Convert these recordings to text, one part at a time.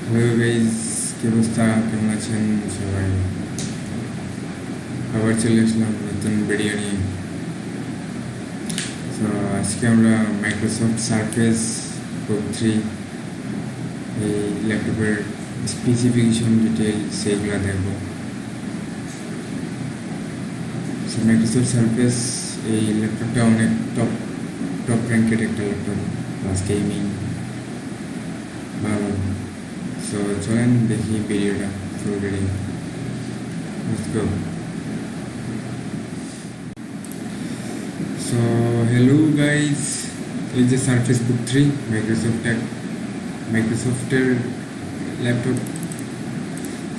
Hello guys, কি অবস্থা? কেমন আছেন সবাই? আবার চলে আসলাম নতুন ভিডিও নিয়ে। তো আজকে আমরা মাইক্রোসফট সারফেস প্রো 3 এই ল্যাপটপের স্পেসিফিকেশন ডিটেল সেইগুলো দেখব। সো মাইক্রোসফট সারফেস এই ল্যাপটপটা অনেক টপ র্যাঙ্কেড একটা ল্যাপটপ, প্লাস গেমিং ভালো। সো চলেন দেখি ভিডিওটা, full video. Let's go. So hello guys, এই যে সারফেস বুক 3 মাইক্রোসফটের ল্যাপটপ।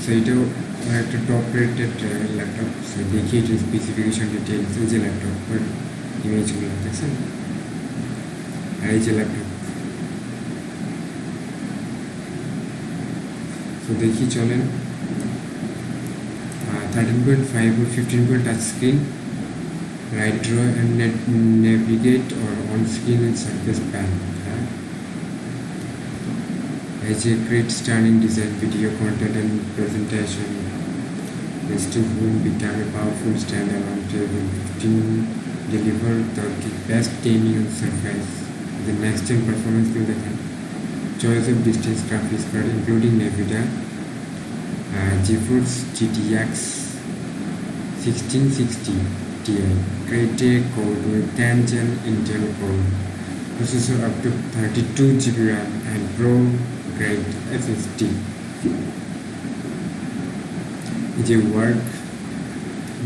সো এটাও একটা টপ রেটেড ল্যাপটপ। সো দেখি এটার স্পেসিফিকেশন ডিটেলস। এই যে ল্যাপটপের ইমেজগুলো দেখছেন, আর এই যে ল্যাপটপ। সো দেখি চলেন। 13.5 or 15 touch screen, right draw and navigate or on screen and surface panel. As a great stunning design, video content and presentation is to whom become a powerful standalone table. 15 deliver the best gaming on surface. The next gen performance will the choice of distance graphics card including NVIDIA GeForce GTX 1660 Ti, created code with 10 gen Intel Core, processor up to 32 GB RAM and Pro grade SSD. It will work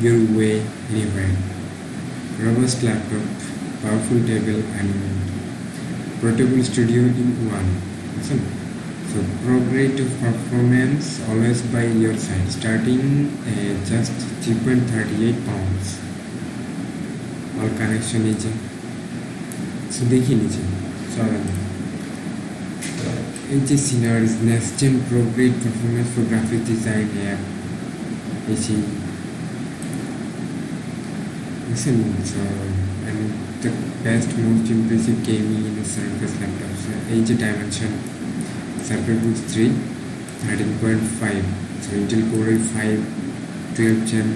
your way anywhere. Robust laptop, powerful table and portable studio in one. Awesome. So pro grade of performance always by your side, starting at just 3.38 pounds. All connection নিচে। So দেখি নিচে চলেন। এই যে sceneries next gen pro grade performance for graphic design app AC listen, so and the best most impressive gaming in the Surface laptop. So এই যে dimension Surface Book 3 13.5, so Intel Core i5 12 gen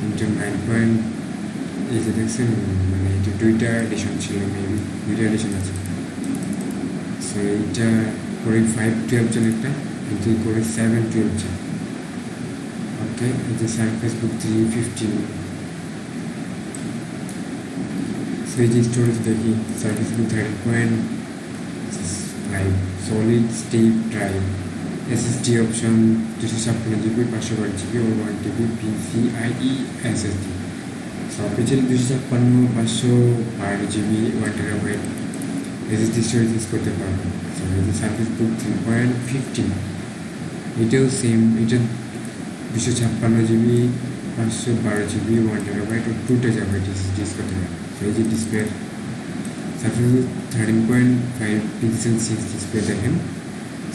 Intel 9. এই যে দেখছেন, মানে এটা দুইটা addition ছিল, maybe দুইটা এডিশন আছে। সো এইটা Core i5 12 gen একটা, Intel Core i7 12 gen। ওকে, এই যে Surface Book 3 15। সো এই যে স্টোরেজ দেখি, Surface Book 13.5 solid state drive, SSD option 256 GB 512 GB or 1 TB PCIe SSD. So official 256 512 GB 1 TB SSD storage use করতে পারবেন। So এই যে সার্ভিস বুক 3.15, এটাও সেম, এটা 256 GB 512 GB 1 TB ও 2 TB SSD use করতে পারবেন। So এই যে display service book 13.5 pixel 6 display দেখেন।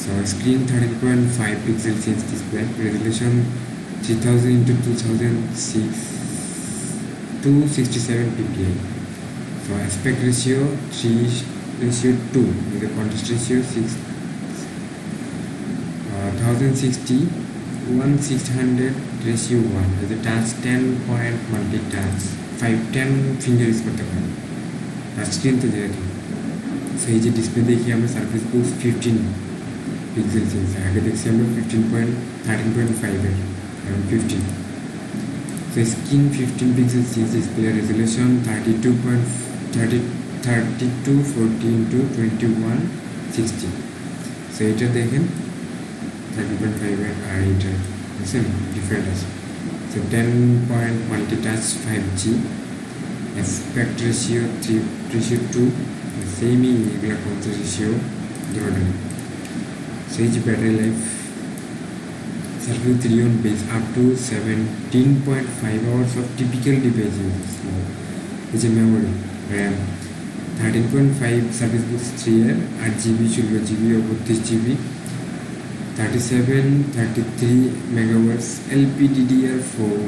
So screen 13.5 pixel 6 display, resolution 3000 into 2006 267 ppi. So aspect ratio 3:2, the contrast ratio 1060 1600 ratio 1. The touch 10 multi-touch 510 finger use করতে পারেন touch screen তো যেহেতু। So এই যে ডিসপ্লে দেখি আমরা সার্ফেস বুক 15 পিক্সেল চেঞ্জ, আগে দেখছি আমরা 13.5 এবং 15। So screen 15 pixel change, display resolution 3240 into 2160। So এটা দেখেন 13.5 আর এইটা বুঝছেন ডিফারেন্ট আছে। So 10 multi-touch 5G, aspect ratio 3:2, সেমই এগুলো contrast ratio ধরে। So each battery life, Surface 3 on base up to 17.5 hours of typical device use. Which is memory, RAM 13.5 Surface Book 3 এর 8GB 16GB ও 32GB 37-33 megahertz LPDDR4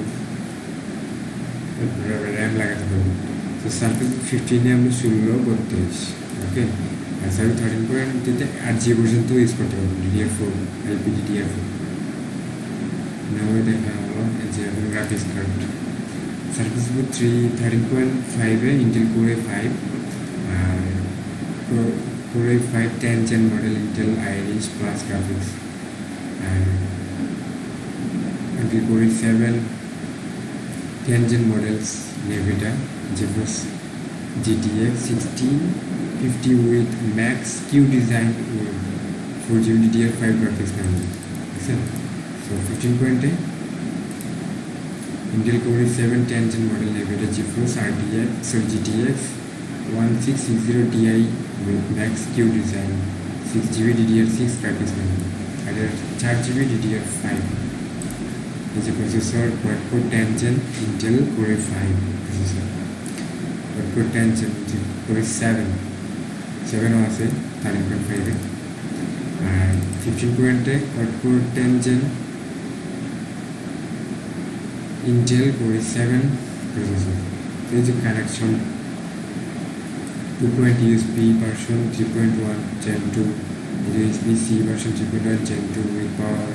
RAM লাগাতে পারবো। তো Surface Book 15 এ আমরা 16 32, okay. Sorry 13.3 8 GB পর্যন্ত use করতে পারবেন DDR4 LPDDR4 নামে দেখা হলো এই যে graphics card circuit board 13.5 Intel core i5 আর core i5 10th gen model Intel Iris plus graphics আর Intel core i7 10th gen models Nevada GeForce GTX 1650 with Max Q design with 4GB DDR5 graphics memory. So 15.8 Intel Core i7 10th gen model Nevada GeForce GTX 1660 Ti with Max Q design 6GB DDR6 graphics memory and 4GB DDR5. Is a processor quad-core 10th gen Intel Core i5 processor. Quad-core 10th gen Core i7 আছে 13.5 আর 15.8 quad-core 10th gen Intel Core i7 processor. There is a connection 2.0 USB version 3.1 Gen 2 USB-C version 3.1 Gen 2 with power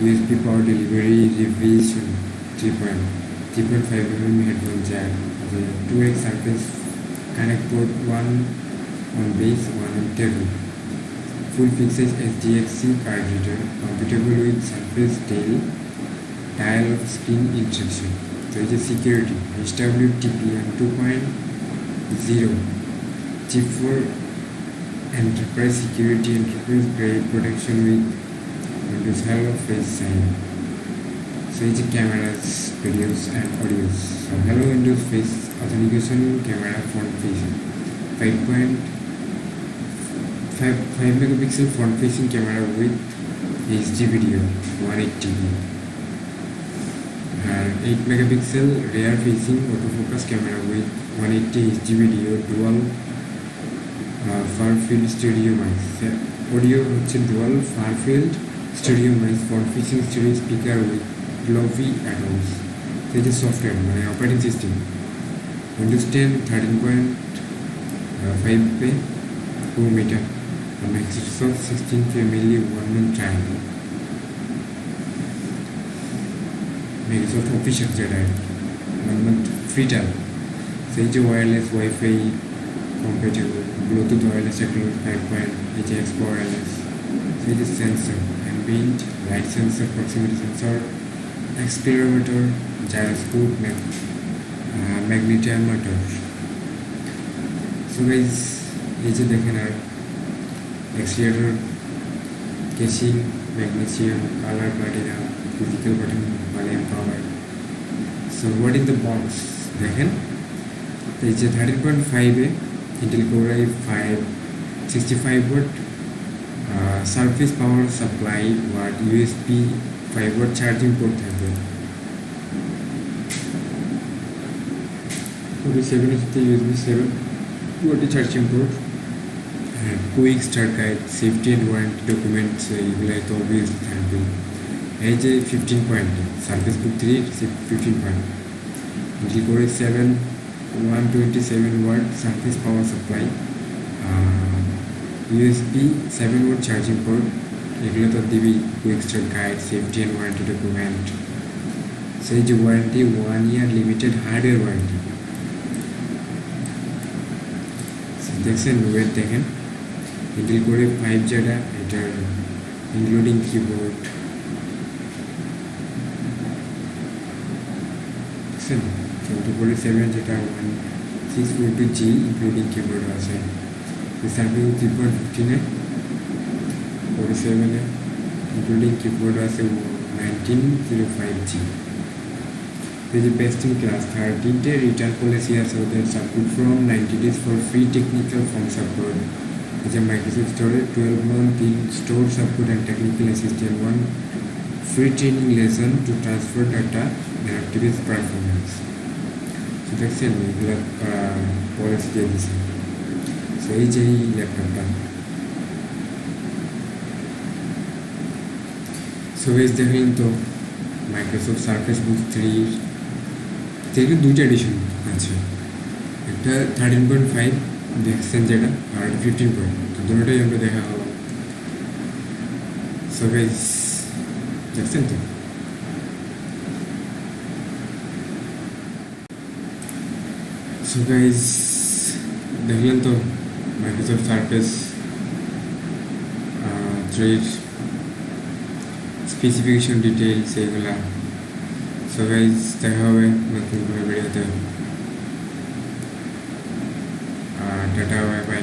USB power delivery revision 3.5 mm headphone jack, the 2x surface connect port 1 on base, 1 on table. Full fixed SDXC card reader, compatible with surface dial of screen instruction. So it is security HWTPM 2.0 chip for enterprise security, enterprise grade protection with Windows Hello Face sign. So it's cameras, videos and audios. So Hello Windows Face authentication camera front facing 5 megapixel front facing camera with HD video 180p and 8 megapixel rear facing autofocus camera with 180 HD video dual far field stereo mic. Audio dual far field stereo mic front facing stereo speaker with Dolby Atmos. So it is software operating system Windows 10 13.5 पे 2 meter Microsoft 16 family 1 month trial Microsoft official trial 1 month free trial. So it is wireless Wi-Fi compatible Bluetooth wireless technology 5.HX wireless. So it is sensor ambient light sensor, proximity sensor, accelerometer, gyroscope, magnetometer. So guys, এই যে দেখেন আর accelerator, casing, magnesium, color platina, physical button, volume power. So what is the box? দেখেন এই যে 13.5 এ Intel Core i5 65 watt surface power supply watt USB 5 watt charging port থাকবে। Core i7 এর সাথে USB 7 watt charging port, quick start guide, safety and warranty documents এগুলো তো obviously থাকবে। এই যে 15 point Surface Book 3 15 point Intel Core i7 127 watt surface power supply, USB 7 watt charging port এগুলো তো দিবি, quick start guide, safety and warranty document. সেই যে warranty 1 year limited hardware warranty. দেখছেন ওয়েট দেখেন Intel Core i5 যেটা এটার including keyboard দেখছেন, Intel Core i7 যেটা 1642G ইনক্লুডিং কিবোর্ড আছে। Surface 3.15 Core i7 including keyboard আছে 1905G. There is a best in class 13-day return policy as well as support from 90 days for free technical phone support. There is a Microsoft Store 12-month in store support and technical assistance, 1 free training lesson to transfer data and activate performance. So that's it. We have policy this. So এই যে ল্যাপটপটা so guys দেখেন তো Microsoft surface বুক 3 থেকে দুইটা addition আছে, একটা 13.5 দেখছেন যেটা আর 15 পয়েন্ট। দুটোটাই আমরা দেখা হলো। সো গাইস দেখছেন তো, সো গাইস দেখলেন তো মাইক্রোসফট সার্ফেস 3 স্পেসিফিকেশন ডিটেলস এগুলা। সো গাইস দেখা হবে নতুন করে ভিডিওতে। Tata, bye bye.